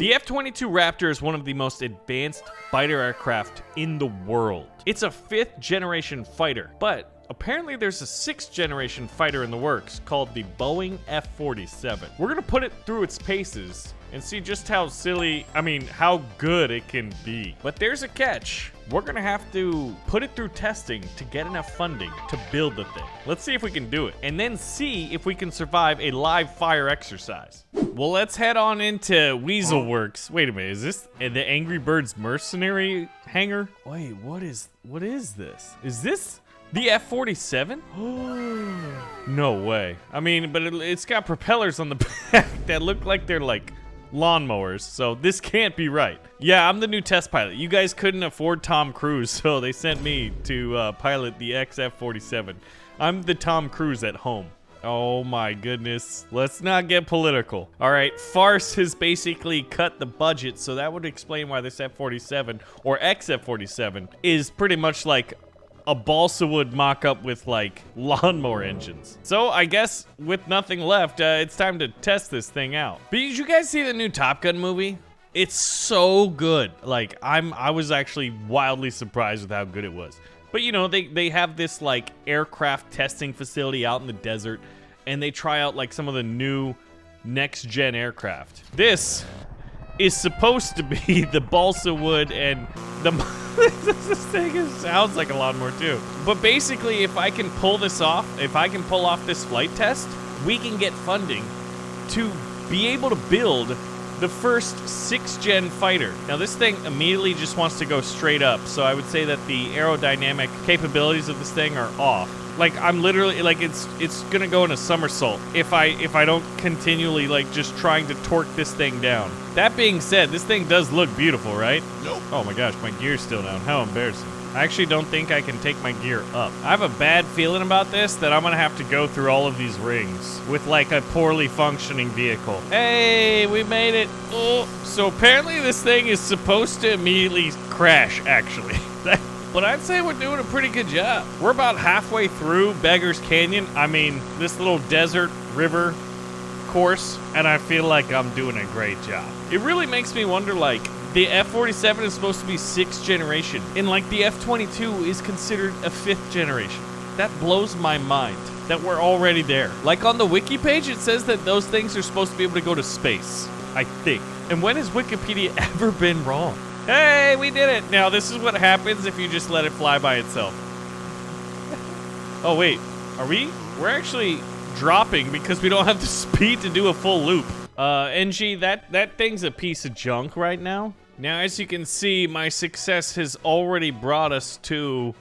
The F-22 Raptor is one of the most advanced fighter aircraft in the world. It's a 5th generation fighter, but apparently there's a 6th generation fighter in the works called the Boeing F-47. We're gonna put it through its paces and see just how how good it can be. But there's a catch. We're gonna have to put it through testing to get enough funding to build the thing. Let's see if we can do it, and then see if we can survive a live fire exercise. Well, let's head on into Weaselworks. Wait a minute, is this the Angry Birds mercenary hangar? Wait, what is this? Is this the F-47? No way. I mean, but it's got propellers on the back that look like they're like lawnmowers, so this can't be right. Yeah, I'm the new test pilot. You guys couldn't afford Tom Cruise, so they sent me to pilot the F-47. I'm the Tom Cruise at home. Oh my goodness. Let's not get political. All right, Farce has basically cut the budget, so that would explain why this F-47, or X-F-47, is pretty much like a balsa wood mock-up with like lawnmower engines. So I guess with nothing left, it's time to test this thing out. But did you guys see the new Top Gun movie? It's so good. Like I was actually wildly surprised with how good it was. But you know, they have this like aircraft testing facility out in the desert, and they try out like some of the new next gen aircraft. This is supposed to be the balsa wood and the this thing sounds like a lawnmower too. But basically, if I can pull this off, if I can pull off this flight test, we can get funding to be able to build the first 6th gen fighter. Now this thing immediately just wants to go straight up, so I would say that the aerodynamic capabilities of this thing are off. Like I'm literally like it's gonna go in a somersault if I don't continually like just trying to torque this thing down. That being said, this thing does look beautiful, right? Nope. Oh my gosh, my gear's still down. How embarrassing. I actually don't think I can take my gear up. I have a bad feeling about this that I'm gonna have to go through all of these rings with like a poorly functioning vehicle. Hey, we made it. Oh, so apparently this thing is supposed to immediately crash, actually. But I'd say we're doing a pretty good job. We're about halfway through Beggar's Canyon. I mean, this little desert river course, and I feel like I'm doing a great job. It really makes me wonder, like, the F-47 is supposed to be 6th generation, and like the F-22 is considered a 5th generation. That blows my mind that we're already there. Like on the wiki page, it says that those things are supposed to be able to go to space, I think. And when has Wikipedia ever been wrong? Hey, we did it! Now, this is what happens if you just let it fly by itself. Oh, wait. We're actually dropping because we don't have the speed to do a full loop. NG, that thing's a piece of junk right now. Now, as you can see, my success has already brought us to,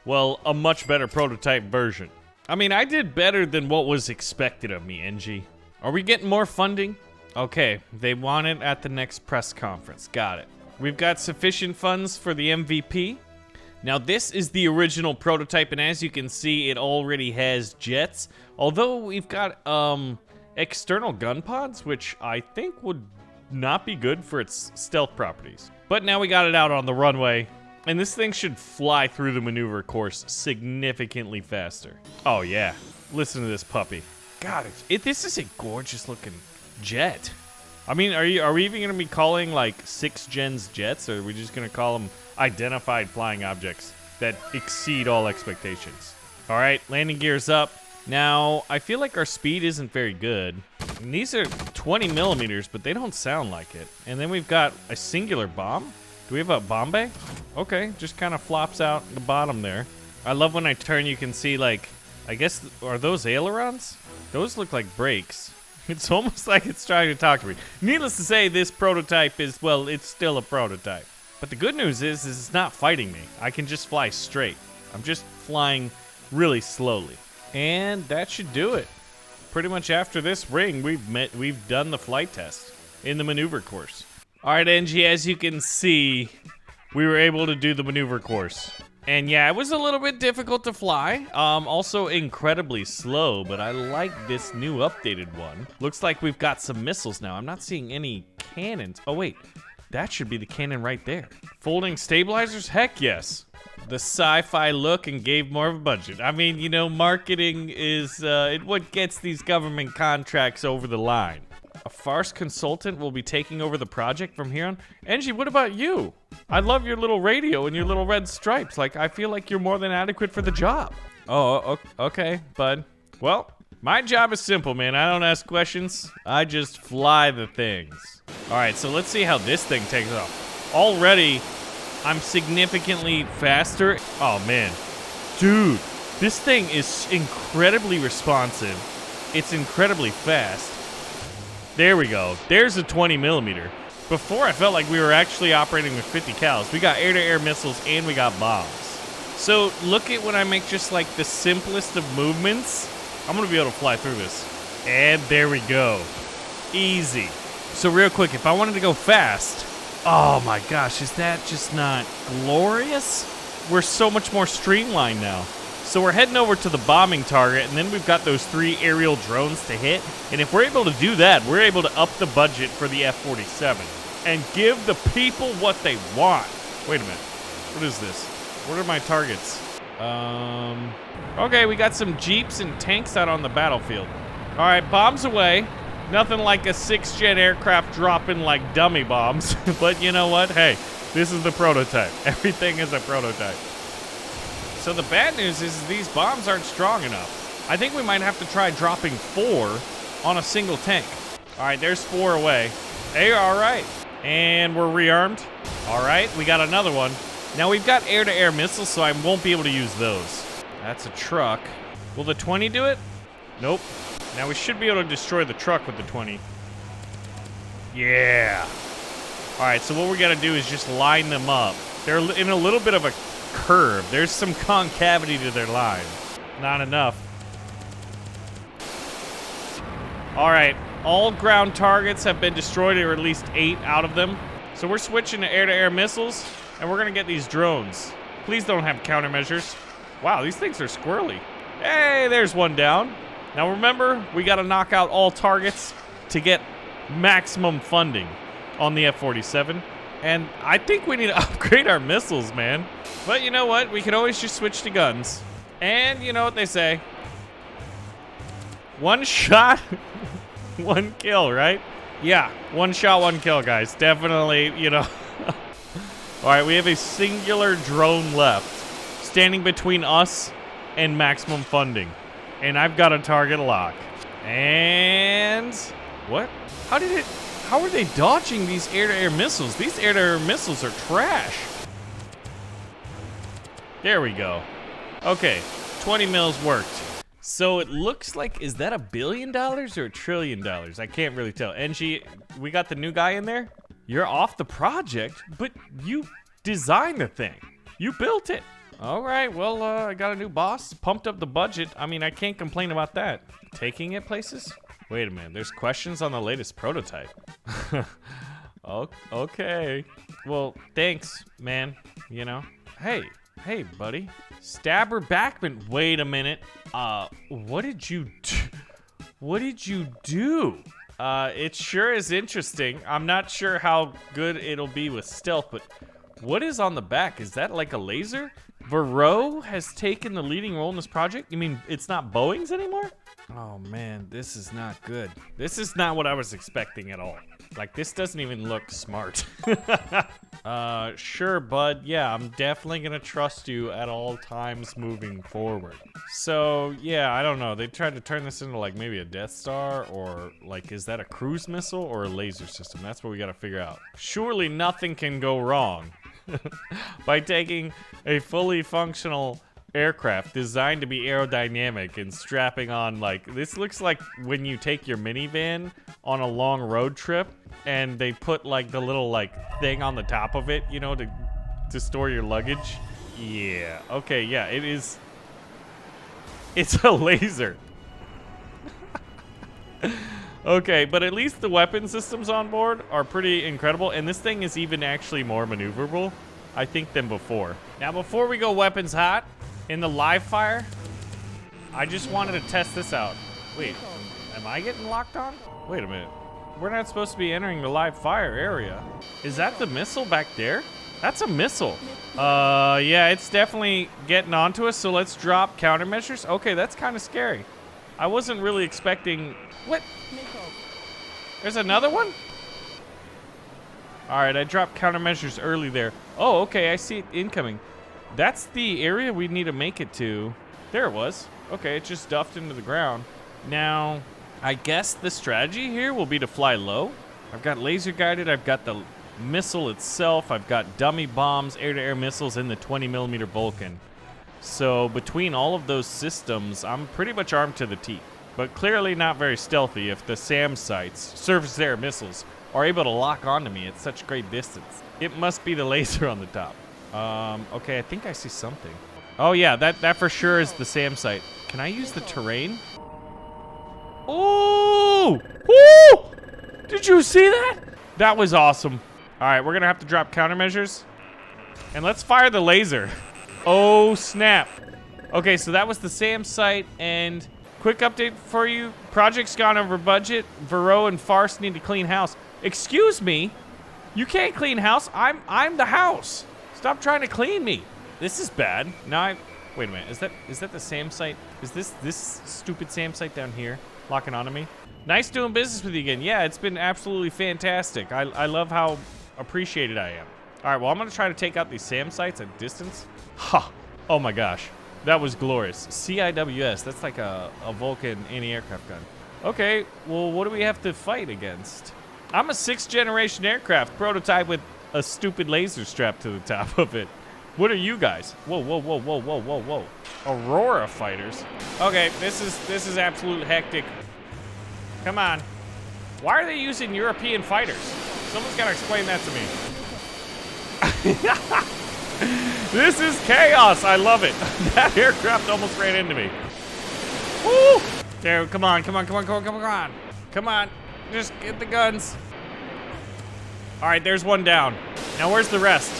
well, a much better prototype version. I mean, I did better than what was expected of me, NG. Are we getting more funding? Okay, they want it at the next press conference. Got it. We've got sufficient funds for the MVP. Now this is the original prototype, and as you can see, it already has jets. Although we've got external gun pods, which I think would not be good for its stealth properties. But now we got it out on the runway, and this thing should fly through the maneuver course significantly faster. Oh yeah, listen to this puppy. God, this is a gorgeous looking jet. I mean, are we even going to be calling, like, 6th gens jets, or are we just going to call them identified flying objects that exceed all expectations? All right, landing gear's up. Now, I feel like our speed isn't very good. And these are 20 millimeters, but they don't sound like it. And then we've got a singular bomb. Do we have a bomb bay? Okay, just kind of flops out the bottom there. I love when I turn, you can see, like, I guess, are those ailerons? Those look like brakes. It's almost like it's trying to talk to me. Needless to say, this prototype is, well, it's still a prototype. But the good news is it's not fighting me. I can just fly straight. I'm just flying really slowly. And that should do it. Pretty much after this ring, we've done the flight test in the maneuver course. All right, NG, as you can see, we were able to do the maneuver course. And yeah, it was a little bit difficult to fly. Also incredibly slow, but I like this new updated one. Looks like we've got some missiles now. I'm not seeing any cannons. Oh wait, that should be the cannon right there. Folding stabilizers? Heck yes. The sci-fi look and gave more of a budget. I mean, you know, marketing is what gets these government contracts over the line. A farce consultant will be taking over the project from here on. Angie, what about you? I love your little radio and your little red stripes. Like, I feel like you're more than adequate for the job. Oh, okay, bud. Well, my job is simple, man. I don't ask questions. I just fly the things. All right, so let's see how this thing takes off. Already, I'm significantly faster. Oh, man. Dude, this thing is incredibly responsive. It's incredibly fast. There we go. There's a 20 millimeter. Before, I felt like we were actually operating with 50 cals. We got air-to-air missiles and we got bombs. So look at when I make just like the simplest of movements. I'm gonna be able to fly through this. And there we go. Easy. So real quick, if I wanted to go fast, oh my gosh, is that just not glorious? We're so much more streamlined now. So we're heading over to the bombing target, and then we've got those 3 aerial drones to hit. And if we're able to do that, we're able to up the budget for the F-47 and give the people what they want. Wait a minute. What is this? What are my targets? Okay, we got some jeeps and tanks out on the battlefield. All right, bombs away. Nothing like a 6th-gen aircraft dropping like dummy bombs. But you know what? Hey, this is the prototype. Everything is a prototype. So the bad news is these bombs aren't strong enough. I think we might have to try dropping 4 on a single tank. All right, there's 4 away. Hey, all right. And we're rearmed. All right, we got another one. Now we've got air-to-air missiles, so I won't be able to use those. That's a truck. Will the 20 do it? Nope. Now we should be able to destroy the truck with the 20. Yeah. All right, so what we gotta do is just line them up. They're in a little bit of a curve. There's some concavity to their line. Not enough. All right, all ground targets have been destroyed, or at least 8 out of them. So we're switching to air-to-air missiles, and we're gonna get these drones. Please don't have countermeasures. Wow, these things are squirrely. Hey, there's one down. Now remember, we gotta knock out all targets to get maximum funding on the F-47. And I think we need to upgrade our missiles, man. But you know what? We can always just switch to guns. And you know what they say. One shot, one kill, right? Yeah, one shot, one kill, guys. Definitely, you know. All right, we have a singular drone left, standing between us and maximum funding. And I've got a target lock. And what? How are they dodging these air-to-air missiles? These air-to-air missiles are trash. There we go. Okay, 20 mils worked. So it looks like, is that $1 billion or $1 trillion? I can't really tell. Angie, we got the new guy in there? You're off the project, but you designed the thing. You built it. All right, well, I got a new boss. Pumped up the budget. I mean, I can't complain about that. Taking it places? Wait a minute, there's questions on the latest prototype. Okay. Well, thanks, man. You know? Hey, buddy. Stabber Backman. Wait a minute. What did you do? What did you do? It sure is interesting. I'm not sure how good it'll be with stealth, but what is on the back? Is that like a laser? Varro has taken the leading role in this project? You mean it's not Boeing's anymore? Oh man, this is not good. This is not what I was expecting at all. Like, this doesn't even look smart. Sure, bud. Yeah, I'm definitely gonna trust you at all times moving forward. So, yeah, I don't know. They tried to turn this into, like, maybe a Death Star, or, like, is that a cruise missile or a laser system? That's what we gotta figure out. Surely nothing can go wrong by taking a fully functional aircraft designed to be aerodynamic and strapping on, like, this looks like when you take your minivan on a long road trip and they put like the little like thing on the top of it, you know, to store your luggage. Yeah, okay, yeah, it's a laser. Okay, but at least the weapon systems on board are pretty incredible, and this thing is even actually more maneuverable, I think, than before. Now, before we go weapons hot in the live fire, I just wanted to test this out. Wait, am I getting locked on? Wait a minute. We're not supposed to be entering the live fire area. Is that the missile back there? That's a missile. Yeah, it's definitely getting onto us, so let's drop countermeasures. Okay, that's kind of scary. I wasn't really expecting... What? There's another one? All right, I dropped countermeasures early there. Oh, okay, I see it incoming. That's the area we need to make it to. There it was. Okay, it just duffed into the ground. Now, I guess the strategy here will be to fly low. I've got laser guided, I've got the missile itself, I've got dummy bombs, air-to-air missiles, and the 20mm Vulcan. So between all of those systems, I'm pretty much armed to the teeth. But clearly not very stealthy if the SAM sights, surface-to-air missiles, are able to lock onto me at such great distance. It must be the laser on the top. Okay, I think I see something. Oh yeah, that for sure is the SAM site. Can I use the terrain? Oh! Woo! Did you see that? That was awesome. All right, we're gonna have to drop countermeasures. And let's fire the laser. Oh, snap. Okay, so that was the SAM site, and quick update for you. Project's gone over budget. Vero and Farce need to clean house. Excuse me? You can't clean house. I'm the house. Stop trying to clean me. This is bad. Now wait a minute. Is that the SAM site? Is this stupid SAM site down here locking onto me? Nice doing business with you again. Yeah, it's been absolutely fantastic. I love how appreciated I am. All right, well, I'm gonna try to take out these SAM sites at distance. Ha! Oh my gosh, that was glorious. CIWS, that's like a Vulcan anti-aircraft gun. Okay, well, what do we have to fight against? I'm a 6th generation aircraft prototype with a stupid laser strapped to the top of it. What are you guys? Whoa, whoa, whoa, whoa, whoa, whoa, whoa. Aurora fighters. Okay, this is absolute hectic. Come on. Why are they using European fighters? Someone's got to explain that to me. This is chaos. I love it. That aircraft almost ran into me. Woo! Dude, come on, come on, come on, come on, come on, come on. Come on. Just get the guns. All right, there's one down. Now, where's the rest?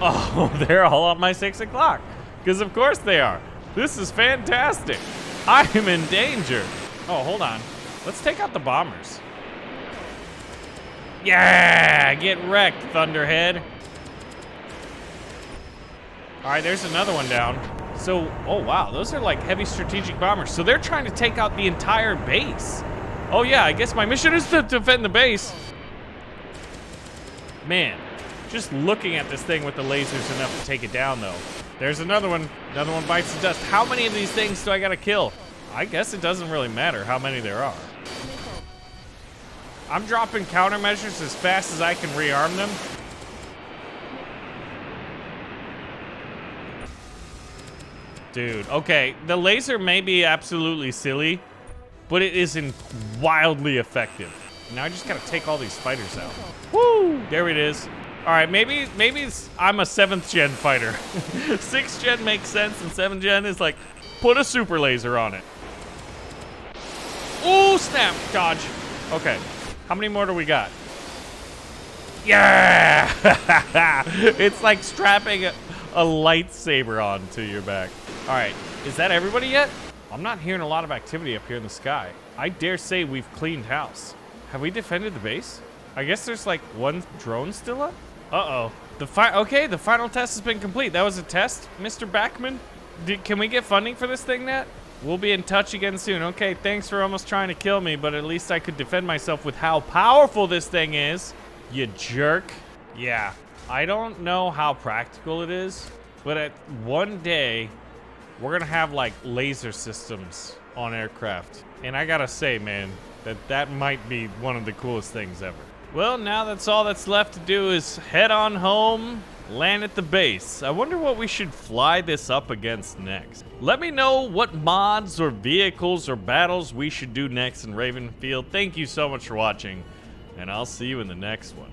Oh, they're all on my 6 o'clock. Because of course they are. This is fantastic. I am in danger. Oh, hold on. Let's take out the bombers. Yeah, get wrecked, Thunderhead. All right, there's another one down. So, oh wow, those are like heavy strategic bombers. So they're trying to take out the entire base. Oh yeah, I guess my mission is to defend the base. Man, just looking at this thing with the lasers enough to take it down though. There's another one. Another one bites the dust. How many of these things do I gotta kill? I guess it doesn't really matter how many there are. I'm dropping countermeasures as fast as I can rearm them. Dude, okay, the laser may be absolutely silly, but it is wildly effective. Now I just gotta take all these fighters out. Woo! There it is. All right, maybe I'm a 7th gen fighter. 6th gen makes sense, and 7th gen is like, put a super laser on it. Ooh, snap, dodge. Okay, how many more do we got? Yeah! It's like strapping a lightsaber onto your back. All right, is that everybody yet? I'm not hearing a lot of activity up here in the sky. I dare say we've cleaned house. Have we defended the base? I guess there's like one drone still up? Uh-oh. Okay, the final test has been complete. That was a test, Mr. Backman? Can we get funding for this thing, Nat? We'll be in touch again soon. Okay, thanks for almost trying to kill me, but at least I could defend myself with how powerful this thing is. You jerk. Yeah, I don't know how practical it is, but at one day, we're gonna have like laser systems on aircraft. And I gotta say, man, that might be one of the coolest things ever. Well, now that's all that's left to do is head on home, land at the base. I wonder what we should fly this up against next. Let me know what mods or vehicles or battles we should do next in Ravenfield. Thank you so much for watching, and I'll see you in the next one.